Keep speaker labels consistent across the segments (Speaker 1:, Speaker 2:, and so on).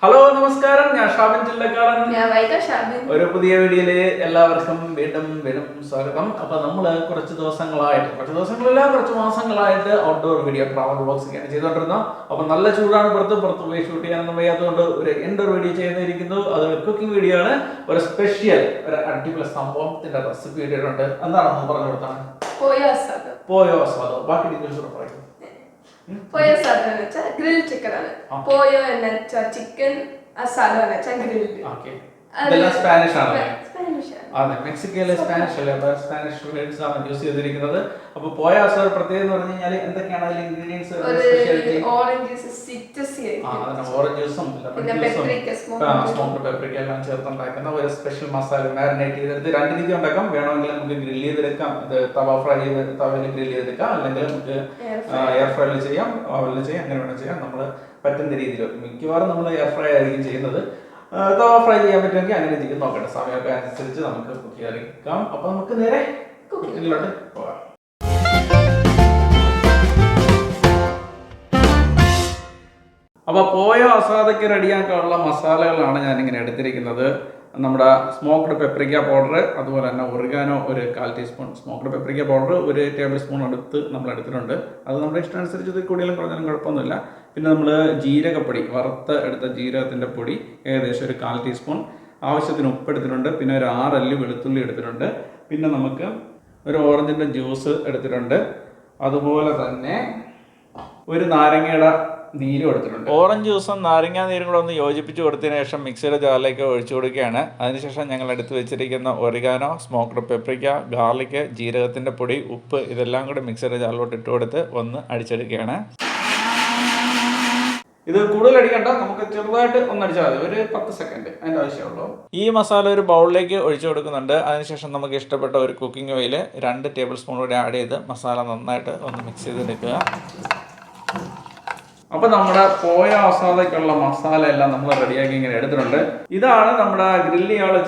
Speaker 1: Hello നമസ്കാരം, ഞാൻ ഷാബിൻ ജില്ലക്കാരൻ. ഒരു പുതിയ വീഡിയോയില് എല്ലാവർക്കും വീണ്ടും സ്വാഗതം. അപ്പൊ നമ്മള് കുറച്ച് മാസങ്ങളായിട്ട് ഔട്ട്ഡോർ വീഡിയോ ട്രാവൽ വ്ളോഗ്സ് ഒക്കെയാണ് ചെയ്തുകൊണ്ടിരുന്നത്. അപ്പൊ നല്ല ചൂടാണ്, പുറത്ത് പോയി ഷൂട്ട് ചെയ്യാനൊന്നും വയ്യാത്തതുകൊണ്ട് ഒരു ഇൻഡോർ വീഡിയോ ചെയ്യുന്നിരിക്കുന്നു. അത് കുക്കിംഗ് വീഡിയോ ആണ്. ഒരു സ്പെഷ്യൽ ഒരു അടിപൊളി സംഭവത്തിന്റെ റെസിപ്പി ഇട്ടിട്ടുണ്ട്. എന്താണെന്ന് പറഞ്ഞു കൊടുത്താണ് പോയോ അസാദോ. ബാക്കി ഡീറ്റെയിൽസ് പറയും.
Speaker 2: പോയോ സാധനം എന്ന് വെച്ചാൽ ഗ്രിൽ ചിക്കൻ ആണ്. പോയോ എന്ന് വെച്ചാൽ ചിക്കൻ, അസാദോ എന്ന് വെച്ചാൽ ഗ്രിൽ.
Speaker 1: ഇതെല്ലാം സ്പാനിഷ് ആണ്. അതെ, മെക്സിക്കോയിലെ സ്പാനിഷ് അല്ലേ, സ്പാനിഷ് വേർഡ്സ് ആണ് യൂസ് ചെയ്തിരിക്കുന്നത്. അപ്പൊ പോയ അസാദോ പ്രത്യേകത എന്ന് പറഞ്ഞു കഴിഞ്ഞാൽ എന്തൊക്കെയാണ് അതിൽ ഇൻഗ്രീഡിയൻസ്?
Speaker 2: ഓറഞ്ച്
Speaker 1: ജ്യൂസും സ്മോക്ഡ് പെപ്രിക്ക എല്ലാം ചേർത്തുണ്ടാക്കുന്ന ഒരു സ്പെഷ്യൽ മസാല മാരിനേറ്റ് ചെയ്തെടുത്ത് രണ്ട് രീതി ഉണ്ടാക്കാം. വേണമെങ്കിൽ നമുക്ക് ഗ്രിൽ ചെയ്തെടുക്കാം, ഇത് തവ ഫ്രൈ ചെയ്ത് തവയിൽ ഗ്രിൽ ചെയ്തെടുക്കാം, അല്ലെങ്കിൽ നമുക്ക് എയർ ഫ്രൈയിൽ ചെയ്യാം, ഓവനിൽ ചെയ്യാം, അങ്ങനെ വേണം ചെയ്യാം. നമ്മൾ പറ്റുന്ന രീതിയിൽ മിക്കവാറും നമ്മൾ എയർ ഫ്രൈ ആയിരിക്കും ചെയ്യുന്നത്. തവ ഫ്രൈ ചെയ്യാൻ പറ്റുമെങ്കിൽ അങ്ങനെ ചെയ്ത് നോക്കട്ടെ. സമയമൊക്കെ അനുസരിച്ച് നമുക്ക് കുക്ക് ചെയ്തെടുക്കാം. അപ്പൊ നമുക്ക് നേരെ കുക്കിങ്ങിലോട്ട് പോകാം. അപ്പോൾ പോയ അസാദയ്ക്ക് റെഡിയാക്കാനുള്ള മസാലകളാണ് ഞാനിങ്ങനെ എടുത്തിരിക്കുന്നത്. നമ്മുടെ സ്മോക്ഡ് പെപ്രിക്ക പൗഡർ, അതുപോലെ തന്നെ ഒറിഗാനോ ഒരു 1/4 teaspoon, smoked paprika powder 1 table spoon നമ്മൾ എടുത്തിട്ടുണ്ട്. അത് നമ്മുടെ ഇഷ്ടമനുസരിച്ച് ഇത് കൂടുതലും കുറഞ്ഞാലും കുഴപ്പമൊന്നുമില്ല. പിന്നെ നമ്മൾ ജീരകപ്പൊടി, വറുത്ത് എടുത്ത ജീരകത്തിൻ്റെ പൊടി ഏകദേശം ഒരു 1/4 ടീസ്പൂൺ, ആവശ്യത്തിന് ഉപ്പ് എടുത്തിട്ടുണ്ട്. പിന്നെ ഒരു 6 അല്ലി വെളുത്തുള്ളി എടുത്തിട്ടുണ്ട്. പിന്നെ നമുക്ക് ഒരു ഓറഞ്ചിൻ്റെ ജ്യൂസ് എടുത്തിട്ടുണ്ട്. അതുപോലെ തന്നെ ഒരു നാരങ്ങയുടെ നീരും എടുത്തിട്ടുണ്ട്. ഓറഞ്ച് ജ്യൂസും നാരങ്ങാ നീരും കൂടെ ഒന്ന് യോജിപ്പിച്ച് കൊടുത്തതിന് ശേഷം മിക്സിയുടെ ജാറിലേക്ക് ഒഴിച്ചു കൊടുക്കുകയാണ്. അതിനുശേഷം ഞങ്ങൾ എടുത്ത് വെച്ചിരിക്കുന്ന ഒറിഗാനോ, സ്മോക്ഡ് പെപ്രിക്ക, ഗാർലിക്, ജീരകത്തിൻ്റെ പൊടി, ഉപ്പ് ഇതെല്ലാം കൂടെ മിക്സിയുടെ ജാറിലോട്ട് ഇട്ട് കൊടുത്ത് ഒന്ന് അടിച്ചെടുക്കുകയാണ്. ഇത് കൂടുതൽ അടിക്കണ്ട, നമുക്ക് ചെറുതായിട്ട് ഒന്ന് അടിച്ചാൽ മതി, ഒരു 10 സെക്കൻഡ് അതിൻ്റെ ആവശ്യമുള്ളൂ. ഈ മസാല ഒരു ബൗളിലേക്ക് ഒഴിച്ചു കൊടുക്കുന്നുണ്ട്. അതിനുശേഷം നമുക്ക് ഇഷ്ടപ്പെട്ട ഒരു കുക്കിംഗ് ഓയിൽ 2 ടേബിൾ സ്പൂൺ കൂടെ ആഡ് ചെയ്ത് മസാല നന്നായിട്ട് ഒന്ന് മിക്സ് ചെയ്തെടുക്കുക. അപ്പോൾ നമ്മുടെ പോയ അസാദയ്ക്കുള്ള മസാല എല്ലാം നമ്മൾ റെഡിയാക്കി ഇങ്ങനെ എടുത്തിട്ടുണ്ട്. ഇതാണ് നമ്മുടെ ഗ്രില്ല് ചെയ്യാനുള്ള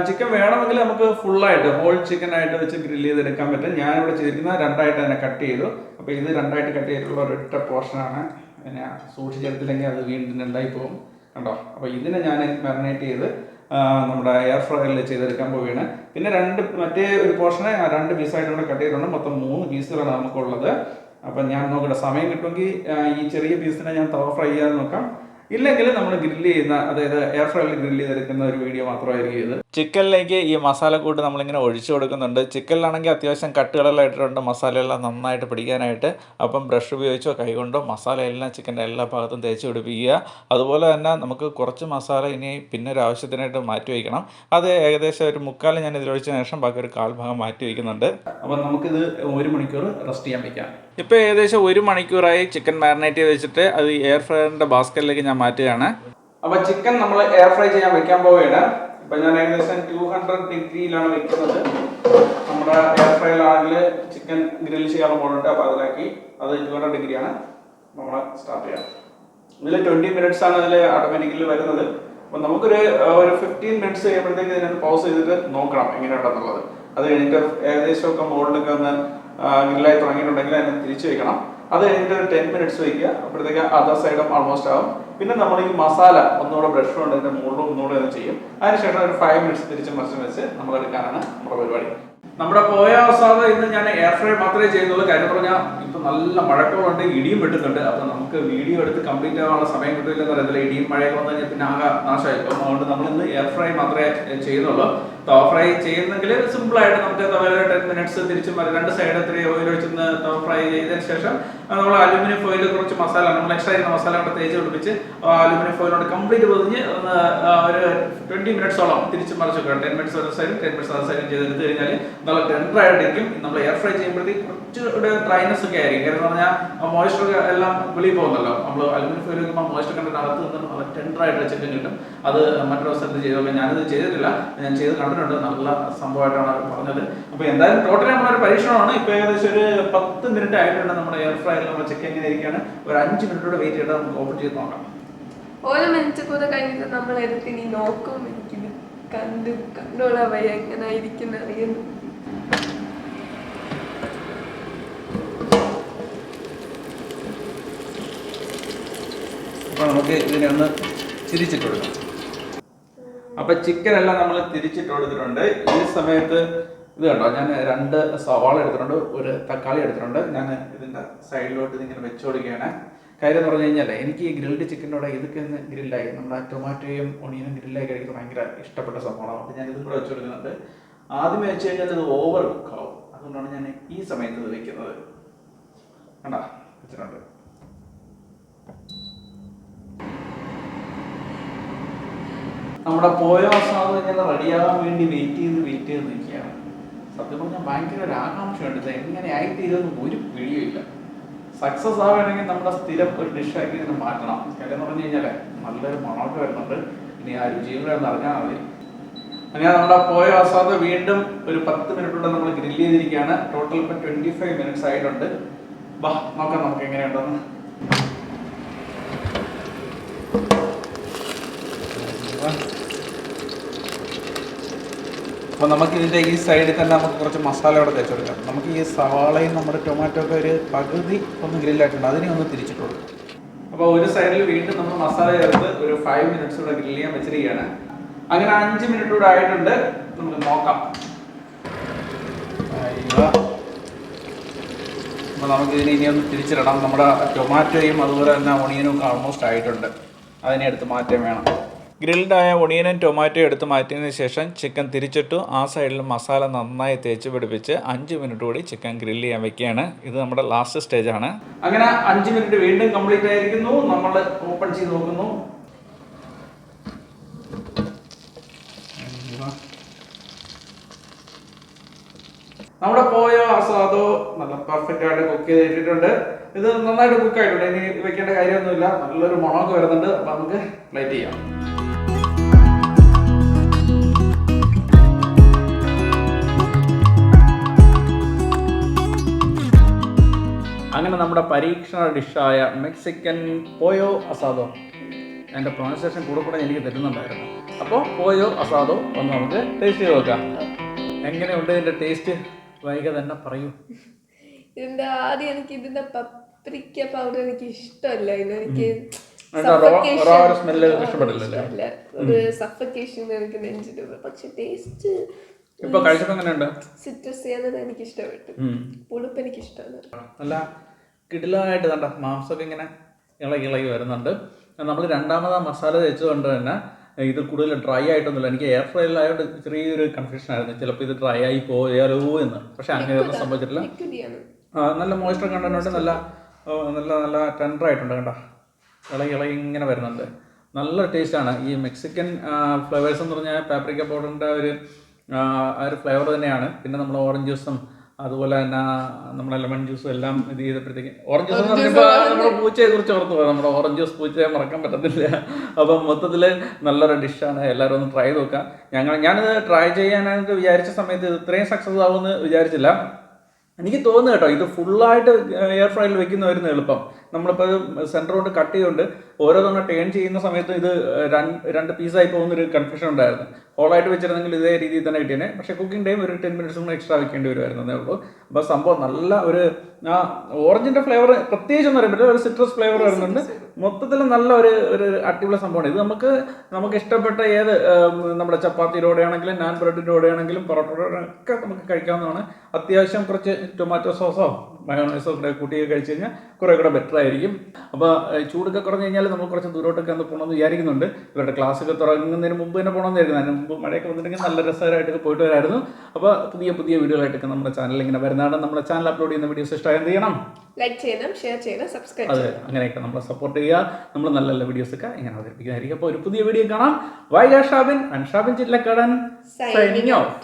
Speaker 1: ചിക്കൻ വേണമെങ്കിൽ നമുക്ക് ഫുള്ളായിട്ട് ഹോൾ ചിക്കൻ ആയിട്ട് വെച്ച് ഗ്രില്ല് ചെയ്തെടുക്കാൻ പറ്റും. ഞാനിവിടെ ചെയ്തിരിക്കുന്നത് 2ആയിട്ട് തന്നെ കട്ട് ചെയ്തു. അപ്പോൾ ഇത് 2ആയിട്ട് കട്ട് ചെയ്തിട്ടുള്ള ഒരൊറ്റ പോർഷനാണ്. പിന്നെ സൂക്ഷിച്ചെടുത്തില്ലെങ്കിൽ അത് വീണ്ടും രണ്ടായി പോകും, കണ്ടോ. അപ്പോൾ ഇതിനെ ഞാൻ മാരിനേറ്റ് ചെയ്ത് നമ്മുടെ എയർ ഫ്രയറിൽ ചെയ്തെടുക്കാൻ പോവുകയാണ്. പിന്നെ മറ്റേ ഒരു പോർഷനെ 2 പീസായിട്ട് കൂടെ കട്ട് ചെയ്തിട്ടുണ്ട്. മൊത്തം 3 പീസുകളാണ് നമുക്കുള്ളത്. അപ്പം ഞാൻ നോക്കട്ടെ, സമയം കിട്ടുമെങ്കിൽ ഈ ചെറിയ പീസിനെ ഞാൻ തവ ഫ്രൈ ചെയ്യാൻ നോക്കാം. ഇല്ലെങ്കിൽ നമ്മൾ ഗ്രില്ല് ചെയ്യുന്ന, അതായത് എയർ ഫ്രൈയിൽ ഗ്രില്ല് ചെയ്തെടുക്കുന്ന ഒരു വീഡിയോ മാത്രമായിരിക്കും ഇത്. ചിക്കനിലേക്ക് ഈ മസാലക്കൂട്ട് നമ്മളിങ്ങനെ ഒഴിച്ചു കൊടുക്കുന്നുണ്ട്. ചിക്കനിലാണെങ്കിൽ അത്യാവശ്യം കട്ടുകളെല്ലാം ഇട്ടിട്ടുണ്ട്, മസാലയെല്ലാം നന്നായിട്ട് പിടിക്കാനായിട്ട്. അപ്പം ബ്രഷ് ഉപയോഗിച്ചോ കൈകൊണ്ടോ മസാലയെല്ലാം ചിക്കൻ്റെ എല്ലാ ഭാഗത്തും തേച്ച് പിടിപ്പിക്കുക. അതുപോലെ തന്നെ നമുക്ക് കുറച്ച് മസാല ഇനി പിന്നെ ഒരു ആവശ്യത്തിനായിട്ട് മാറ്റി വയ്ക്കണം. അത് ഏകദേശം ഒരു 3/4 ഞാൻ ഇതിലൊഴിച്ചതിന് ശേഷം ബാക്കി ഒരു 1/4 ഭാഗം മാറ്റി വയ്ക്കുന്നുണ്ട്. അപ്പം നമുക്കിത് 1 മണിക്കൂർ റെസ്റ്റ് ചെയ്യാൻ വയ്ക്കാം. ഇപ്പോൾ ഏകദേശം 1 മണിക്കൂറായി ചിക്കൻ മാരിനേറ്റ് ചെയ്ത് വെച്ചിട്ട് അത് എയർ ഫ്രയറിൻ്റെ ബാസ്ക്കറ്റിലേക്ക് ഞാൻ മാറ്റുകയാണ്. അപ്പോൾ ചിക്കൻ നമ്മൾ എയർ ഫ്രൈ ചെയ്യാൻ വെക്കാൻ പോവുകയാണ്. ഇപ്പം ഞാൻ ഏകദേശം 200 ഡിഗ്രിയിലാണ് വെക്കുന്നത്. നമ്മുടെ എയർ ഫ്രൈയിലാണെങ്കിൽ ചിക്കൻ ഗ്രില്ല് ചെയ്യാനുള്ള മോഡുണ്ട്. അപ്പോൾ അതിലാക്കി അത് 200 ഡിഗ്രിയാണ് നമ്മൾ സ്റ്റാർട്ട് ചെയ്യാം. ഇതിൽ 20 മിനിറ്റ്സ് ആണ് ഇതിൽ ഓട്ടോമാറ്റിക്കലി വരുന്നത്. അപ്പോൾ നമുക്കൊരു 15 മിനിറ്റ്സ് കഴിയുമ്പോഴത്തേക്ക് ഇതിനൊന്ന് പൗസ് ചെയ്തിട്ട് നോക്കണം എങ്ങനെയുണ്ടെന്നുള്ളത്. അത് കഴിഞ്ഞിട്ട് ഏകദേശമൊക്കെ മോളിലൊക്കെ ഒന്ന് ഗ്രില്ലായി തുടങ്ങിയിട്ടുണ്ടെങ്കിൽ അതിനെ തിരിച്ചു വയ്ക്കണം. അത് കഴിഞ്ഞിട്ട് ഒരു 10 മിനിറ്റ്സ് വയ്ക്കുക. അപ്പോഴത്തേക്ക് അതർ സൈഡും ആൾമോസ്റ്റ് ആവും. പിന്നെ നമ്മൾ ഈ മസാല ഒന്നുകൂടെ ബ്രഷ് കൊണ്ട് ഇതിൻ്റെ മുകളിലും ഒന്നുകൂടെ ഒന്ന് ചെയ്യും. അതിനുശേഷം ഒരു 5 മിനിറ്റ്സ് തിരിച്ച് മറിച്ച് വെച്ച് നമ്മൾ എടുക്കാനാണ് നമ്മുടെ പരിപാടി. നമ്മുടെ പോയ അസാദ ഇന്ന് ഞാൻ എയർ ഫ്രൈ മാത്രമേ ചെയ്യുന്നുള്ളൂ. കാര്യം പറഞ്ഞാൽ ഇപ്പം നല്ല മഴക്കോളുണ്ട്, ഇടിയും വെട്ടുന്നുണ്ട്. അപ്പോൾ നമുക്ക് വീഡിയോ എടുത്ത് കംപ്ലീറ്റ് ആവാനുള്ള സമയം കിട്ടില്ലെന്ന് അറിയത്തില്ല. ഇടിയും മഴയൊക്കെ വന്നു കഴിഞ്ഞാൽ പിന്നെ ആകെ നാശമായിരിക്കും. അതുകൊണ്ട് നമ്മളിന്ന് എയർ ഫ്രൈ മാത്രമേ ചെയ്യുന്നുള്ളൂ. തവ ഫ്രൈ ചെയ്യുന്നെങ്കിൽ സിമ്പിളായിട്ട് നമുക്ക് തവയിൽ 10 മിനിറ്റ്സ് തിരിച്ച് 2 സൈഡ് ഇത്തിരി ഓയിൽ ഒഴിച്ചൊന്ന് തവ ഫ്രൈ ചെയ്തതിന് ശേഷം നമ്മൾ അലുമിനിയം ഫോയിൽ കുറച്ച് മസാല, നമ്മൾ എക്സ്ട്രാ ചെയ്യുന്ന മസാല കൊണ്ട് തേച്ച് പിടിപ്പിച്ച് അലുമിനിയം ഫോയിലോട്ട് കംപ്ലീറ്റ് പൊതിഞ്ഞ് ഒരു 20 മിനിറ്റ്സോളം തിരിച്ച് മറിച്ച് വെക്കണം. 10 മിനിറ്റ്സ് ഒരു സൈഡും 10 മിനിറ്റ്സ് അതർ സൈഡും ചെയ്തെടുത്ത് കഴിഞ്ഞാൽ നല്ല ടെൻഡറായിട്ടിരിക്കും. നമ്മൾ എയർ ഫ്രൈ ചെയ്യുമ്പോഴത്തേക്ക് കുറച്ചുകൂടെ ഡ്രൈനെസ് ഒക്കെ ആയിരിക്കും. കാരണം പറഞ്ഞാൽ മോയ്സ്ചർ എല്ലാം വെളിയിൽ പോകുന്നല്ലോ. നമ്മൾ അലുമിനിയം ഫോയിൽ വെക്കുമ്പോൾ മോയ്സ്ചർ കണ്ടിട്ട് അകത്ത് നിന്ന് നല്ല ടെൻഡറായിട്ട് ചിക്കൻ കിട്ടും. അത് മറ്റൊരു സ്ഥലത്ത് ചെയ്തോളൂ. ഞാനിത് ചെയ്തിട്ടില്ല, ഞാൻ ചെയ്ത് കണ്ടിട്ടുണ്ട്. നല്ല സംഭവമായിട്ടാണ് അവർ പറഞ്ഞത്. അപ്പോൾ എന്തായാലും ടോട്ടലി നമ്മളൊരു പരീക്ഷണമാണ്. ഇപ്പോൾ ഏകദേശം ഒരു 10 മിനിറ്റ് ആയിട്ടുണ്ട് നമ്മുടെ എയർ ഫ്രൈയിൽ നമ്മൾ ചിക്കൻ ഇങ്ങനെ ഇരിക്കുകയാണ്. ഒരു 5 മിനിറ്റോടെ വെയിറ്റ് ചെയ്താൽ നമുക്ക് ഓപ്പൺ ചെയ്ത് നോക്കാം.
Speaker 2: 1 മിനിറ്റ് കൂടെ കഴിഞ്ഞിട്ട് നമ്മൾ എടുത്ത് ഇനി നോക്കും. എനിക്കിത് കണ്ടോളാൻ വയ്യ എങ്ങനെ ഇരിക്കുന്ന അറിയുന്നു.
Speaker 1: അപ്പോൾ നമുക്ക് ഇതിനെ ഒന്ന് തിരിച്ചിട്ട് കൊടുക്കാം. അപ്പൊ ചിക്കൻ എല്ലാം നമ്മൾ തിരിച്ചിട്ട് കൊടുത്തിട്ടുണ്ട്. ഈ സമയത്ത് ഇത് കണ്ടോ, ഞാൻ 2 സവാള എടുത്തിട്ടുണ്ട്, ഒരു തക്കാളി എടുത്തിട്ടുണ്ട്. ഞാൻ ഇതിന്റെ സൈഡിലോട്ട് ഇതിങ്ങനെ വെച്ചു കൊടുക്കുകയാണ്. കാര്യം എന്ന് പറഞ്ഞു കഴിഞ്ഞാൽ എനിക്ക് ഈ ഗ്രിൽഡ് ചിക്കനോടെ ഇതൊക്കെ ഒന്ന് ഗ്രില്ലായി, നമ്മുടെ ടൊമാറ്റോയും ഒണിയനും ഗ്രില്ലായി കഴിക്കുന്നത് ഭയങ്കര ഇഷ്ടപ്പെട്ട സംഭവമാണ്. അപ്പോൾ ഞാൻ ഇതും കൂടെ വെച്ച് കൊടുക്കുന്നുണ്ട്. ആദ്യമേ വെച്ച് കഴിഞ്ഞാൽ ഇത് ഓവർ കുക്കാവും, അതുകൊണ്ടാണ് ഞാൻ ഈ സമയത്ത് ഇത് വെക്കുന്നത്. കണ്ടാ വെച്ചിട്ടുണ്ട്. നമ്മുടെ പോയ അവസാനം ഇങ്ങനെ റെഡിയാകാൻ വേണ്ടി വെയിറ്റ് ചെയ്ത് നിൽക്കുകയാണ്. സത്യം പറഞ്ഞാൽ ഭയങ്കര ഒരു ആകാംക്ഷയുണ്ട്, ഇത് എങ്ങനെ ആയിട്ട് ഇതൊന്നും ഒരു പിടിയുമില്ല. സക്സസ് ആവുകയാണെങ്കിൽ നമ്മുടെ സ്ഥിരം ഒരു ഡിഷാക്കി ഇതിനെ മാറ്റണം. കാര്യം എന്ന് പറഞ്ഞു കഴിഞ്ഞാൽ നല്ലൊരു മണമൊക്കെ വരുന്നുണ്ട്. ഇനി ആ രുചിയും കൂടെ ഒന്ന് അറിഞ്ഞാൽ മതി. അങ്ങനെ നമ്മുടെ പോയ അവസാനം വീണ്ടും ഒരു 10 മിനിറ്റോടെ നമ്മൾ ഗ്രില്ല് ചെയ്തിരിക്കുകയാണ്. ടോട്ടൽ ഇപ്പം 25 മിനിറ്റ്സ് ആയിട്ടുണ്ട്. വാ നോക്കാം നമുക്ക് എങ്ങനെയുണ്ടെന്ന്. അപ്പോൾ നമുക്ക് ഇതിൻ്റെ ഈ സൈഡിൽ തന്നെ നമുക്ക് കുറച്ച് മസാല അവിടെ തേച്ച് കൊടുക്കാം. നമുക്ക് ഈ സവാളയും നമ്മുടെ ടൊമാറ്റോ ഒക്കെ ഒരു പകുതി ഒന്ന് ഗ്രില്ലായിട്ടുണ്ട്, അതിനെ ഒന്ന് തിരിച്ചിട്ട് കൊടുക്കും. അപ്പോൾ ഒരു സൈഡിൽ വീണ്ടും നമ്മൾ മസാല ചേർത്ത് ഒരു 5 മിനിറ്റ്സ് കൂടെ ഗ്രില്ല് ചെയ്യാൻ വെച്ചിരിക്കുകയാണ്. അങ്ങനെ 5 മിനിറ്റ് കൂടെ ആയിട്ടുണ്ട്, നമുക്ക് നോക്കാം. അപ്പോൾ നമുക്ക് ഇതിനെ ഇനി ഒന്ന് തിരിച്ചിടണം. നമ്മുടെ ടൊമാറ്റോയും അതുപോലെ തന്നെ ഒണിയനും ഒക്കെ ഓൾമോസ്റ്റ് ആയിട്ടുണ്ട്, അതിനെ എടുത്ത് മാറ്റാൻ വേണം. ഗ്രിൽഡായ ഒണിയനും ടൊമാറ്റോ എടുത്ത് മാറ്റിയതിന് ശേഷം ചിക്കൻ തിരിച്ചിട്ടു. ആ സൈഡിൽ മസാല നന്നായി തേച്ച് പിടിപ്പിച്ച് 5 മിനിറ്റ് കൂടി ചിക്കൻ ഗ്രില്ല് ചെയ്യാൻ വെക്കുകയാണ്. ഇത് നമ്മുടെ ലാസ്റ്റ് സ്റ്റേജാണ്. അങ്ങനെ 5 മിനിറ്റ് വീണ്ടും കംപ്ലീറ്റ് ആയിരിക്കുന്നു. നമ്മൾ ഓപ്പൺ ചെയ്ത് നോക്കുന്നു. നമ്മുടെ പോയ അസാദോ നല്ല പെർഫെക്റ്റ് ആയിട്ട് കുക്ക് ചെയ്തിട്ടുണ്ട്. ഇത് നന്നായിട്ട് കുക്ക് ആയിട്ടുണ്ട്, ഇനി വെക്കേണ്ട കാര്യമൊന്നുമില്ല. നല്ലൊരു മണമൊക്കെ വരുന്നുണ്ട്. അപ്പം നമുക്ക് പ്ലേറ്റ് ചെയ്യാം. അങ്ങനെ നമ്മുടെ പരീക്ഷണ ഡിഷായ മെക്സിക്കൻ പോയോ അസാദോ, എൻ്റെ പ്രൊണൗൺസിയേഷൻ കൂടെ എനിക്ക് തരുന്നുണ്ടായിരുന്നു. അപ്പോൾ പോയോ അസാദോ ഒന്ന് നമുക്ക് ടേസ്റ്റ് ചെയ്ത് നോക്കാം. എങ്ങനെയുണ്ട് ഇതിൻ്റെ ടേസ്റ്റ്? വൈകി തന്നെ പറയൂ.
Speaker 2: ഇതിന്റെ ആദ്യം എനിക്ക് ഇതിന്റെ പപ്രിക്ക പൗഡർ എനിക്ക് ഇഷ്ടമല്ല. എനിക്ക് ഒരു സഫക്കേഷൻ എനിക്ക് നെഞ്ചിട്ട്. പക്ഷെ ടേസ്റ്റ്
Speaker 1: ഇപ്പൊ കഴിച്ചപ്പോ എങ്ങനെയുണ്ട്?
Speaker 2: സിട്രസ് ചെയ്യുന്നത് എനിക്ക് ഇഷ്ടപ്പെട്ടു. പുളിപ്പ് എനിക്ക് ഇഷ്ടമാണ്.
Speaker 1: നല്ല കിടിലായിട്ട് കണ്ട മാംസമൊക്കെ ഇങ്ങനെ ഇളകി വരുന്നുണ്ട്. നമ്മൾ രണ്ടാമത് ആ മസാല തേച്ചതുകൊണ്ട് തന്നെ ഇത് കൂടുതൽ ഡ്രൈ ആയിട്ടൊന്നുമില്ല. എനിക്ക് എയർ ഫ്രൈയിലായതുകൊണ്ട് ചെറിയൊരു കൺഫ്യൂഷൻ ആയിരുന്നു, ചിലപ്പോൾ ഇത് ഡ്രൈ ആയി പോയാലോ എന്ന്. പക്ഷെ അങ്ങനെയൊന്നും സംഭവിച്ചിട്ടില്ല. നല്ല മോയ്സ്ചർ കണ്ടന്റ്, നല്ല നല്ല നല്ല ടെൻഡർ ആയിട്ടുണ്ട്. കണ്ട ഇളകി ഇങ്ങനെ വരുന്നുണ്ട്. നല്ല ടേസ്റ്റാണ്. ഈ മെക്സിക്കൻ ഫ്ലേവേഴ്സ് എന്ന് പറഞ്ഞാൽ പാപ്രിക്ക പൗഡറിൻ്റെ ആ ഒരു ഫ്ലേവർ തന്നെയാണ്. പിന്നെ നമ്മൾ ഓറഞ്ച് ജ്യൂസും അതുപോലെ തന്നെ നമ്മുടെ ലെമൺ ജ്യൂസും എല്ലാം ഇത് ചെയ്തപ്പോഴത്തേക്ക്, ഓറഞ്ച് ജ്യൂസ് എന്ന് പറയുമ്പോൾ നമ്മുടെ പൂച്ചയെ കുറിച്ച് ഓർത്ത് പോകാം. നമ്മുടെ ഓറഞ്ച് ജ്യൂസ് പൂച്ചയെ മറക്കാൻ പറ്റത്തില്ല. അപ്പം മൊത്തത്തിൽ നല്ലൊരു ഡിഷാണ്, എല്ലാവരും ഒന്ന് ട്രൈ നോക്കാം. ഞാനിത് ട്രൈ ചെയ്യാനായിട്ട് വിചാരിച്ച സമയത്ത് ഇത്രയും സക്സസ് ആവുമെന്ന് വിചാരിച്ചില്ല. എനിക്ക് തോന്നുന്നു കേട്ടോ, ഇത് ഫുള്ളായിട്ട് എയർ ഫ്രൈയിൽ വെക്കുന്നതായിരുന്നു എളുപ്പം. നമ്മളിപ്പോൾ സെൻറ്റർ കൊണ്ട് കട്ട് ചെയ്തുകൊണ്ട് ഓരോ തവണ ടേൺ ചെയ്യുന്ന സമയത്ത് ഇത് രണ്ട് പീസായി പോകുന്നൊരു കൺഫ്യൂഷൻ ഉണ്ടായിരുന്നു. ഹോളായിട്ട് വെച്ചിരുന്നെങ്കിൽ ഇതേ രീതിയിൽ തന്നെ കിട്ടിയേനെ. പക്ഷേ കുക്കിംഗ് ടൈം ഒരു 10 മിനിറ്റ്സ് കൂടെ എക്സ്ട്രാ വെക്കേണ്ടി വരുമായിരുന്നേ ഉള്ളൂ. അപ്പോൾ സംഭവം നല്ല ഒരു ഓറഞ്ചിൻ്റെ ഫ്ലേവർ പ്രത്യേകിച്ചൊന്നും അറിയാൻ പറ്റില്ല, ഒരു സിട്രസ് ഫ്ലേവർ വരുന്നുണ്ട്. മൊത്തത്തിൽ നല്ല ഒരു അടിപൊളി സംഭവമാണ് ഇത്. നമുക്ക് ഇഷ്ടപ്പെട്ട ഏത് നമ്മുടെ ചപ്പാത്തിയുടെ ആണെങ്കിലും നാൻ ബ്രെഡിൻ്റെ കൂടെ ആണെങ്കിലും പൊറോട്ടയുടെ ഒക്കെ നമുക്ക് കഴിക്കാവുന്നതാണ്. അത്യാവശ്യം കുറച്ച് ടൊമാറ്റോ സോസോ മയോണൈസോ കൂടെ കൂട്ടി കഴിച്ച് കഴിഞ്ഞാൽ കുറേ കൂടെ ബെറ്റർ ആയിരിക്കും. അപ്പോൾ ചൂടൊക്കെ കുറഞ്ഞ് കഴിഞ്ഞാൽ നമ്മൾ കുറച്ച് ദൂരോട്ടൊക്കെ ഒന്ന് പോകണമെന്ന് വിചാരിക്കുന്നുണ്ട്. ഇവരുടെ ക്ലാസ്സൊക്കെ തുടങ്ങുന്നതിന് മുമ്പ് തന്നെ പോകണമെന്ന് വിചാരിക്കുന്നു. അതിന് മുമ്പ് മഴയൊക്കെ വന്നിട്ടുണ്ടെങ്കിൽ നല്ല രസകരമായിട്ടൊക്കെ പോയിട്ട് വരായിരുന്നു. അപ്പോൾ പുതിയ വീഡിയോകളായിട്ടൊക്കെ നമ്മുടെ ചാനലിൽ ഇങ്ങനെ വരുന്നതാണ്. നമ്മുടെ ചാനൽ അപ്ലോഡ് ചെയ്യുന്ന വീഡിയോസ് ഇഷ്ടമായി എന്ത് ചെയ്യണം?
Speaker 2: ലൈക്ക് ചെയ്യണം, ഷെയർ ചെയ്യണം, സബ്സ്ക്രൈബ്
Speaker 1: ചെയ്യണം. അതെ, അങ്ങനെയൊക്കെ നമ്മളെ സപ്പോർട്ട് ചെയ്യുക. നമ്മൾ നല്ല നല്ല വീഡിയോസൊക്കെ ഇങ്ങനെ അവതരിപ്പിക്കുന്നതായിരിക്കും. അപ്പോൾ ഒരു പുതിയ വീഡിയോ കാണാം. Vaiga Shabin and Shabin Chillakkadan signing of.